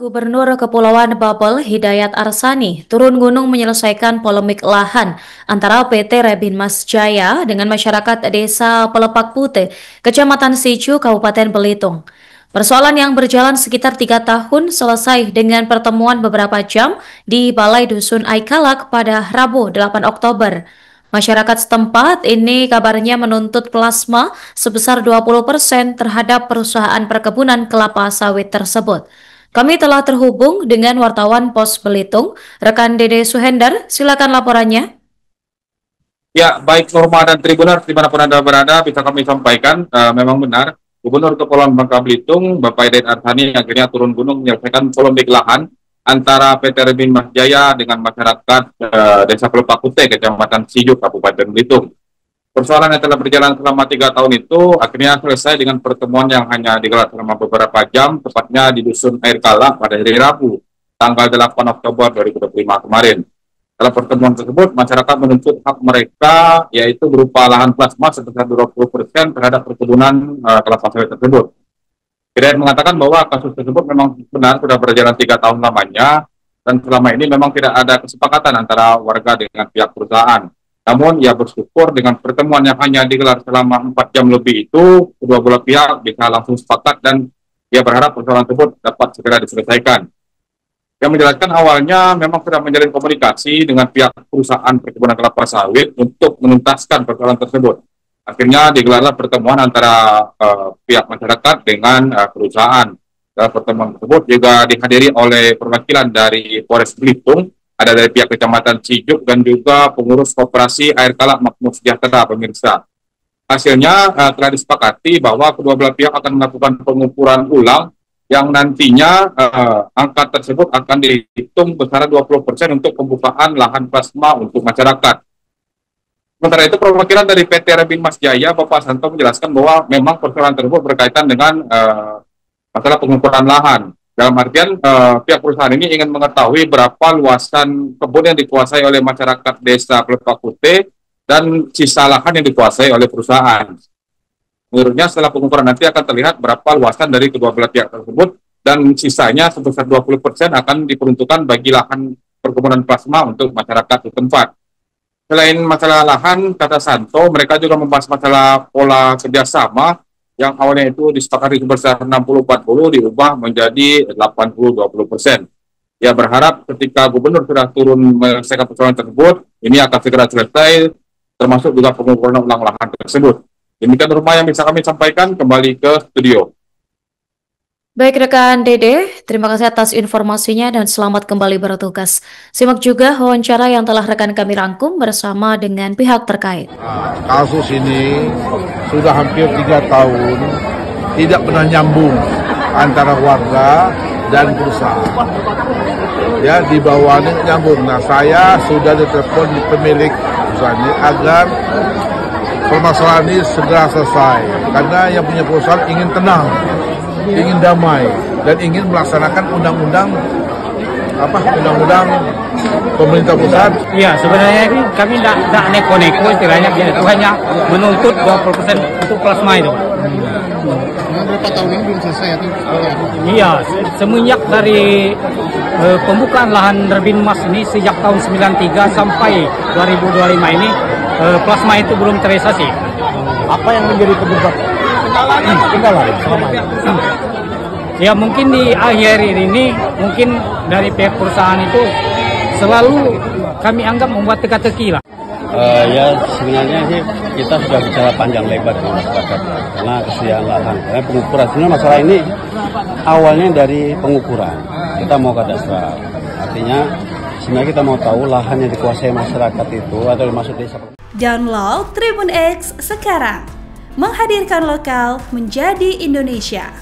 Gubernur Kepulauan Babel Hidayat Arsani turun gunung menyelesaikan polemik lahan antara PT Rebin Mas Jaya dengan masyarakat Desa Pelepak Putih, Kecamatan Sicu, Kabupaten Belitung. Persoalan yang berjalan sekitar 3 tahun selesai dengan pertemuan beberapa jam di Balai Dusun Aikalak pada Rabu 8 Oktober. Masyarakat setempat ini kabarnya menuntut plasma sebesar 20% terhadap perusahaan perkebunan kelapa sawit tersebut. Kami telah terhubung dengan wartawan Pos Belitung, rekan Dede Suhendar. Silakan laporannya. Ya, baik Norma dan Tribuners dimanapun Anda berada, bisa kami sampaikan, memang benar, Gubernur Kepulauan Bangka Belitung, Bapak Hidayat Arsani akhirnya turun gunung menyelesaikan polemik lahan antara PT Rebin Mas Jaya dengan masyarakat Desa Pelepak Putih, Kecamatan Sijuk, Kabupaten Belitung. Persoalan yang telah berjalan selama 3 tahun itu akhirnya selesai dengan pertemuan yang hanya digelar selama beberapa jam, tepatnya di Dusun Air Kalak pada hari Rabu, tanggal 8 Oktober 2025 kemarin. Dalam pertemuan tersebut, masyarakat menuntut hak mereka, yaitu berupa lahan plasma sebesar 20% terhadap perkebunan kelapa sawit tersebut. Hidayat mengatakan bahwa kasus tersebut memang benar sudah berjalan 3 tahun lamanya, dan selama ini memang tidak ada kesepakatan antara warga dengan pihak perusahaan. Namun ia bersyukur dengan pertemuan yang hanya digelar selama 4 jam lebih itu, kedua belah pihak bisa langsung sepakat dan ia berharap persoalan tersebut dapat segera diselesaikan. Yang menjelaskan awalnya memang sudah menjalin komunikasi dengan pihak perusahaan perkebunan kelapa sawit untuk menuntaskan persoalan tersebut. Akhirnya digelarlah pertemuan antara pihak masyarakat dengan perusahaan. Dalam pertemuan tersebut juga dihadiri oleh perwakilan dari Polres Belitung, ada dari pihak Kecamatan Sijuk dan juga pengurus koperasi Air Kalak Makmur Sejahtera, pemirsa. Hasilnya telah disepakati bahwa kedua belah pihak akan melakukan pengukuran ulang yang nantinya angka tersebut akan dihitung besaran 20% untuk pembukaan lahan plasma untuk masyarakat. Sementara itu, perwakilan dari PT Rebin Mas Jaya, Bapak Santo, menjelaskan bahwa memang persoalan tersebut berkaitan dengan masalah pengukuran lahan. Dalam artian pihak perusahaan ini ingin mengetahui berapa luasan kebun yang dikuasai oleh masyarakat Desa Pelepak Putih dan sisa lahan yang dikuasai oleh perusahaan. Menurutnya setelah pengukuran nanti akan terlihat berapa luasan dari kedua belah pihak tersebut dan sisanya sebesar 20% akan diperuntukkan bagi lahan perkebunan plasma untuk masyarakat setempat. Selain masalah lahan, kata Santo, mereka juga membahas masalah pola kerjasama yang awalnya itu disepakati sebesar 60-40 diubah menjadi 80-20%. Ia berharap ketika gubernur sudah turun menyelesaikan persoalan tersebut, ini akan segera selesai, termasuk juga pengukuran ulang lahan tersebut. Demikian rumah yang bisa kami sampaikan, kembali ke studio. Baik rekan Dede, terima kasih atas informasinya dan selamat kembali bertugas. Simak juga wawancara yang telah rekan kami rangkum bersama dengan pihak terkait. Kasus ini sudah hampir 3 tahun tidak pernah nyambung antara warga dan perusahaan. Ya, di bawahnya nyambung. Nah, saya sudah ditelepon di pemilik perusahaan ini agar permasalahan ini segera selesai karena yang punya perusahaan ingin tenang, ingin damai dan ingin melaksanakan undang-undang pemerintah pusat. Iya, sebenarnya ini kami tidak neko-neko istilahnya, itu hanya menuntut 20% untuk plasma itu. Berapa tahun ini belum selesai atau? Iya, semenjak dari pembukaan lahan Rebin Mas ini sejak tahun 93 sampai 2025 ini plasma itu belum terrealisasi. Apa yang menjadi penyebab kendala? Ya mungkin di akhir ini mungkin dari pihak perusahaan itu selalu kami anggap membuat teka-teki lah. Ya sebenarnya sih kita sudah bicara panjang lebar dengan masyarakat karena kesediaan lahan, karena pengukuran. Sebenarnya masalah ini awalnya dari pengukuran, kita mau kadastral. Artinya sebenarnya kita mau tahu lahan yang dikuasai masyarakat itu atau masuk desa. Download Tribun X sekarang, menghadirkan lokal menjadi Indonesia.